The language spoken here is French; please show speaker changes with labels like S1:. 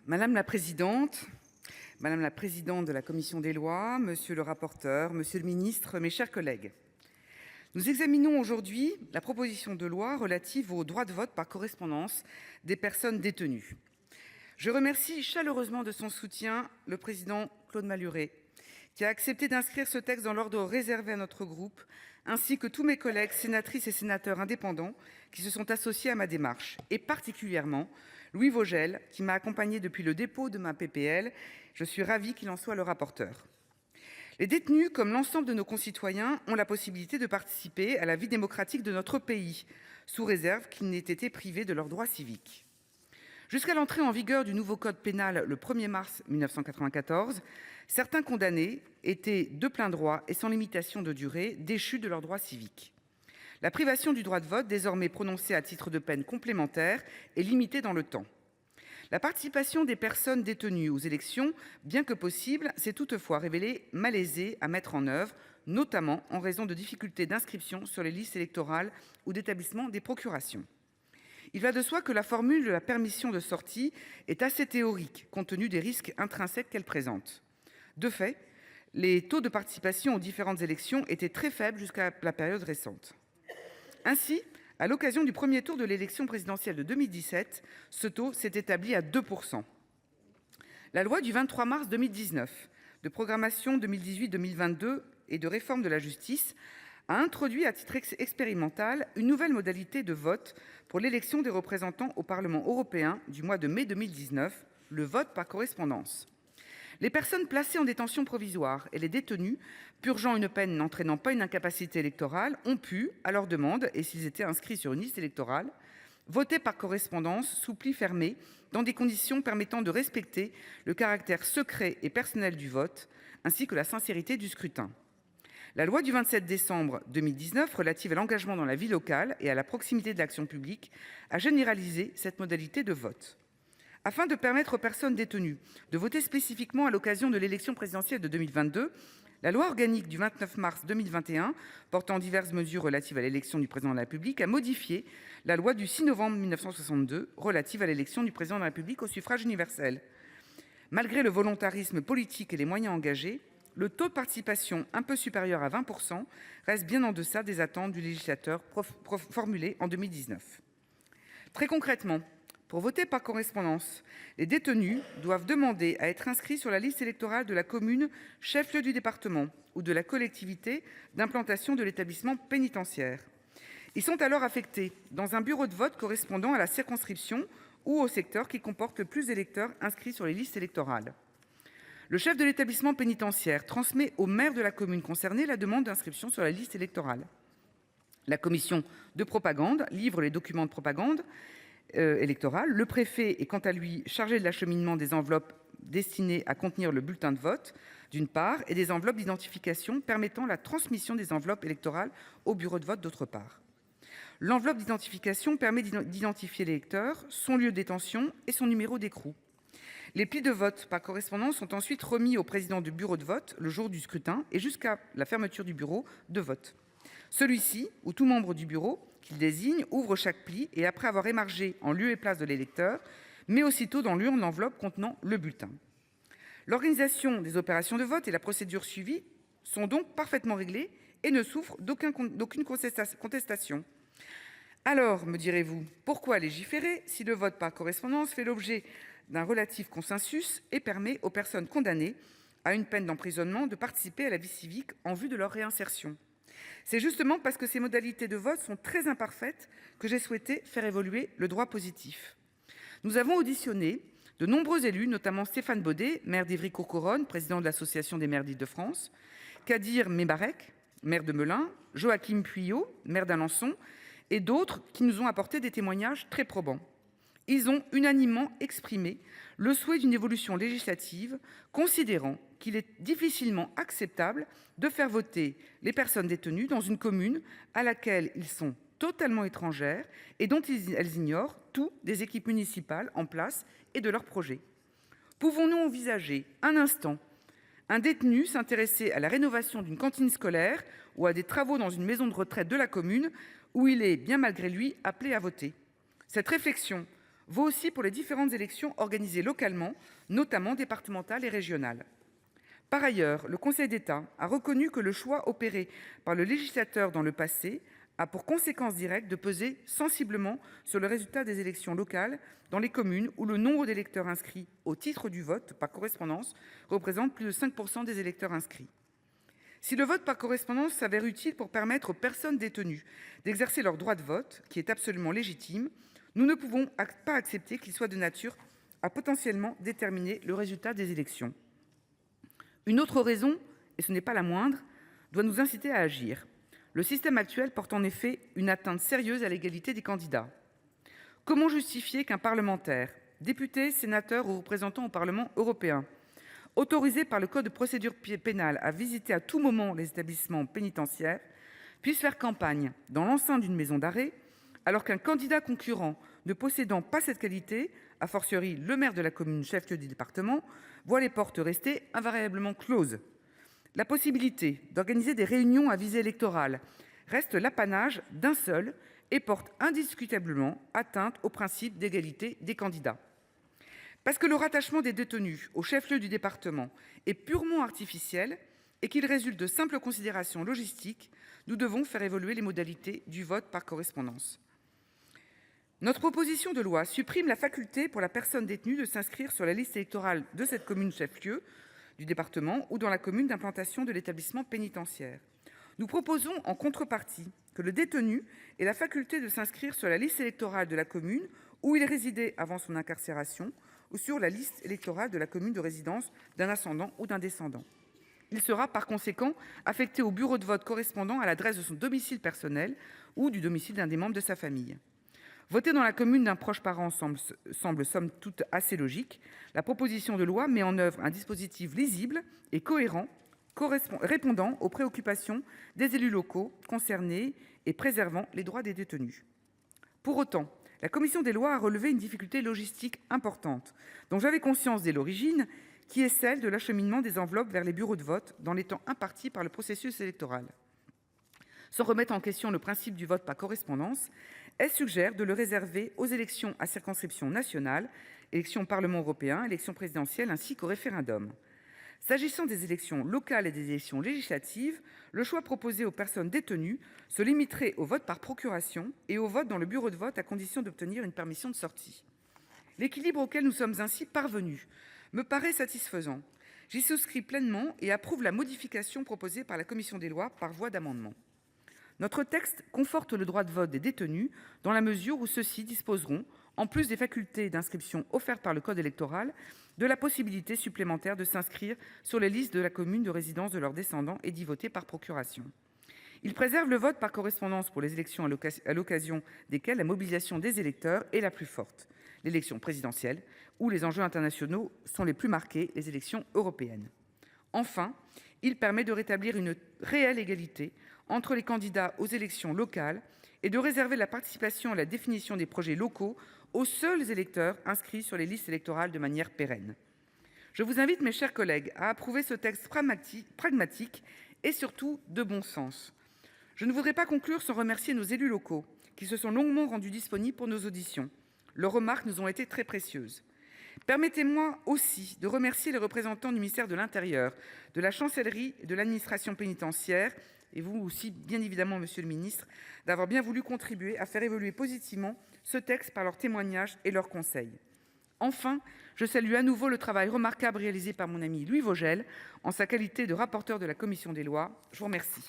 S1: Madame la présidente de la commission des lois, monsieur le rapporteur, monsieur le ministre, mes chers collègues, nous examinons aujourd'hui la proposition de loi relative au droit de vote par correspondance des personnes détenues. Je remercie chaleureusement de son soutien le président Claude Malhuret, qui a accepté d'inscrire ce texte dans l'ordre réservé à notre groupe, ainsi que tous mes collègues sénatrices et sénateurs indépendants qui se sont associés à ma démarche, et particulièrement Louis Vogel, qui m'a accompagné depuis le dépôt de ma PPL. Je suis ravie qu'il en soit le rapporteur. Les détenus, comme l'ensemble de nos concitoyens, ont la possibilité de participer à la vie démocratique de notre pays, sous réserve qu'ils n'aient été privés de leurs droits civiques. Jusqu'à l'entrée en vigueur du nouveau code pénal le 1er mars 1994, certains condamnés étaient de plein droit et sans limitation de durée déchus de leurs droits civiques. La privation du droit de vote, désormais prononcée à titre de peine complémentaire, est limitée dans le temps. La participation des personnes détenues aux élections, bien que possible, s'est toutefois révélée malaisée à mettre en œuvre, notamment en raison de difficultés d'inscription sur les listes électorales ou d'établissement des procurations. Il va de soi que la formule de la permission de sortie est assez théorique, compte tenu des risques intrinsèques qu'elle présente. De fait, les taux de participation aux différentes élections étaient très faibles jusqu'à la période récente. Ainsi, à l'occasion du premier tour de l'élection présidentielle de 2017, ce taux s'est établi à 2%. La loi du 23 mars 2019 de programmation 2018-2022 et de réforme de la justice a introduit à titre expérimental une nouvelle modalité de vote pour l'élection des représentants au Parlement européen du mois de mai 2019, le vote par correspondance. Les personnes placées en détention provisoire et les détenus purgeant une peine n'entraînant pas une incapacité électorale ont pu, à leur demande et s'ils étaient inscrits sur une liste électorale, voter par correspondance sous pli fermé dans des conditions permettant de respecter le caractère secret et personnel du vote ainsi que la sincérité du scrutin. La loi du 27 décembre 2019 relative à l'engagement dans la vie locale et à la proximité de l'action publique a généralisé cette modalité de vote. Afin de permettre aux personnes détenues de voter spécifiquement à l'occasion de l'élection présidentielle de 2022, la loi organique du 29 mars 2021 portant diverses mesures relatives à l'élection du président de la République a modifié la loi du 6 novembre 1962 relative à l'élection du président de la République au suffrage universel. Malgré le volontarisme politique et les moyens engagés, le taux de participation un peu supérieur à 20% reste bien en deçà des attentes du législateur formulées en 2019. Très concrètement, pour voter par correspondance, les détenus doivent demander à être inscrits sur la liste électorale de la commune chef-lieu du département ou de la collectivité d'implantation de l'établissement pénitentiaire. Ils sont alors affectés dans un bureau de vote correspondant à la circonscription ou au secteur qui comporte le plus d'électeurs inscrits sur les listes électorales. Le chef de l'établissement pénitentiaire transmet au maire de la commune concernée la demande d'inscription sur la liste électorale. La commission de propagande livre les documents de propagande électorale. Le préfet est quant à lui chargé de l'acheminement des enveloppes destinées à contenir le bulletin de vote, d'une part, et des enveloppes d'identification permettant la transmission des enveloppes électorales au bureau de vote, d'autre part. L'enveloppe d'identification permet d'identifier l'électeur, son lieu de détention et son numéro d'écrou. Les plis de vote par correspondance sont ensuite remis au président du bureau de vote le jour du scrutin et jusqu'à la fermeture du bureau de vote. Celui-ci, ou tout membre du bureau qu'il désigne, ouvre chaque pli et, après avoir émargé en lieu et place de l'électeur, met aussitôt dans l'urne l'enveloppe contenant le bulletin. L'organisation des opérations de vote et la procédure suivie sont donc parfaitement réglées et ne souffrent d'aucune contestation. Alors, me direz-vous, pourquoi légiférer si le vote par correspondance fait l'objet d'un relatif consensus et permet aux personnes condamnées à une peine d'emprisonnement de participer à la vie civique en vue de leur réinsertion? C'est justement parce que ces modalités de vote sont très imparfaites que j'ai souhaité faire évoluer le droit positif. Nous avons auditionné de nombreux élus, notamment Stéphane Baudet, maire d'Ivry-Courcouronnes, président de l'Association des maires d'Île-de-France, Kadir Mebarek, maire de Melun, Joachim Pueyo, maire d'Alençon, et d'autres qui nous ont apporté des témoignages très probants. Ils ont unanimement exprimé le souhait d'une évolution législative, considérant qu'il est difficilement acceptable de faire voter les personnes détenues dans une commune à laquelle ils sont totalement étrangères et dont elles ignorent tout des équipes municipales en place et de leurs projets. Pouvons-nous envisager un instant un détenu s'intéresser à la rénovation d'une cantine scolaire ou à des travaux dans une maison de retraite de la commune où il est, bien malgré lui, appelé à voter? Cette réflexion vaut aussi pour les différentes élections organisées localement, notamment départementales et régionales. Par ailleurs, le Conseil d'État a reconnu que le choix opéré par le législateur dans le passé a pour conséquence directe de peser sensiblement sur le résultat des élections locales dans les communes où le nombre d'électeurs inscrits au titre du vote par correspondance représente plus de 5% des électeurs inscrits. Si le vote par correspondance s'avère utile pour permettre aux personnes détenues d'exercer leur droit de vote, qui est absolument légitime, nous ne pouvons pas accepter qu'il soit de nature à potentiellement déterminer le résultat des élections. Une autre raison, et ce n'est pas la moindre, doit nous inciter à agir. Le système actuel porte en effet une atteinte sérieuse à l'égalité des candidats. Comment justifier qu'un parlementaire, député, sénateur ou représentant au Parlement européen, autorisé par le Code de procédure pénale à visiter à tout moment les établissements pénitentiaires, puisse faire campagne dans l'enceinte d'une maison d'arrêt, alors qu'un candidat concurrent ne possédant pas cette qualité, a fortiori le maire de la commune chef-lieu du département, voit les portes rester invariablement closes? La possibilité d'organiser des réunions à visée électorale reste l'apanage d'un seul et porte indiscutablement atteinte au principe d'égalité des candidats. Parce que le rattachement des détenus au chef-lieu du département est purement artificiel et qu'il résulte de simples considérations logistiques, nous devons faire évoluer les modalités du vote par correspondance. Notre proposition de loi supprime la faculté pour la personne détenue de s'inscrire sur la liste électorale de cette commune chef-lieu du département ou dans la commune d'implantation de l'établissement pénitentiaire. Nous proposons en contrepartie que le détenu ait la faculté de s'inscrire sur la liste électorale de la commune où il résidait avant son incarcération ou sur la liste électorale de la commune de résidence d'un ascendant ou d'un descendant. Il sera par conséquent affecté au bureau de vote correspondant à l'adresse de son domicile personnel ou du domicile d'un des membres de sa famille. Voter dans la commune d'un proche parent semble somme toute assez logique. La proposition de loi met en œuvre un dispositif lisible et cohérent, répondant aux préoccupations des élus locaux concernés et préservant les droits des détenus. Pour autant, la commission des lois a relevé une difficulté logistique importante, dont j'avais conscience dès l'origine, qui est celle de l'acheminement des enveloppes vers les bureaux de vote dans les temps impartis par le processus électoral. Sans remettre en question le principe du vote par correspondance, elle suggère de le réserver aux élections à circonscription nationale, élections au Parlement européen, élections présidentielles ainsi qu'au référendum. S'agissant des élections locales et des élections législatives, le choix proposé aux personnes détenues se limiterait au vote par procuration et au vote dans le bureau de vote à condition d'obtenir une permission de sortie. L'équilibre auquel nous sommes ainsi parvenus me paraît satisfaisant. J'y souscris pleinement et approuve la modification proposée par la commission des lois par voie d'amendement. Notre texte conforte le droit de vote des détenus dans la mesure où ceux-ci disposeront, en plus des facultés d'inscription offertes par le code électoral, de la possibilité supplémentaire de s'inscrire sur les listes de la commune de résidence de leurs descendants et d'y voter par procuration. Il préserve le vote par correspondance pour les élections à l'occasion desquelles la mobilisation des électeurs est la plus forte, l'élection présidentielle, où les enjeux internationaux sont les plus marqués, les élections européennes. Enfin, il permet de rétablir une réelle égalité entre les candidats aux élections locales et de réserver la participation à la définition des projets locaux aux seuls électeurs inscrits sur les listes électorales de manière pérenne. Je vous invite, mes chers collègues, à approuver ce texte pragmatique et surtout de bon sens. Je ne voudrais pas conclure sans remercier nos élus locaux qui se sont longuement rendus disponibles pour nos auditions. Leurs remarques nous ont été très précieuses. Permettez-moi aussi de remercier les représentants du ministère de l'Intérieur, de la Chancellerie et de l'administration pénitentiaire, et vous aussi, bien évidemment, Monsieur le Ministre, d'avoir bien voulu contribuer à faire évoluer positivement ce texte par leurs témoignages et leurs conseils. Enfin, je salue à nouveau le travail remarquable réalisé par mon ami Louis Vogel en sa qualité de rapporteur de la Commission des lois. Je vous remercie.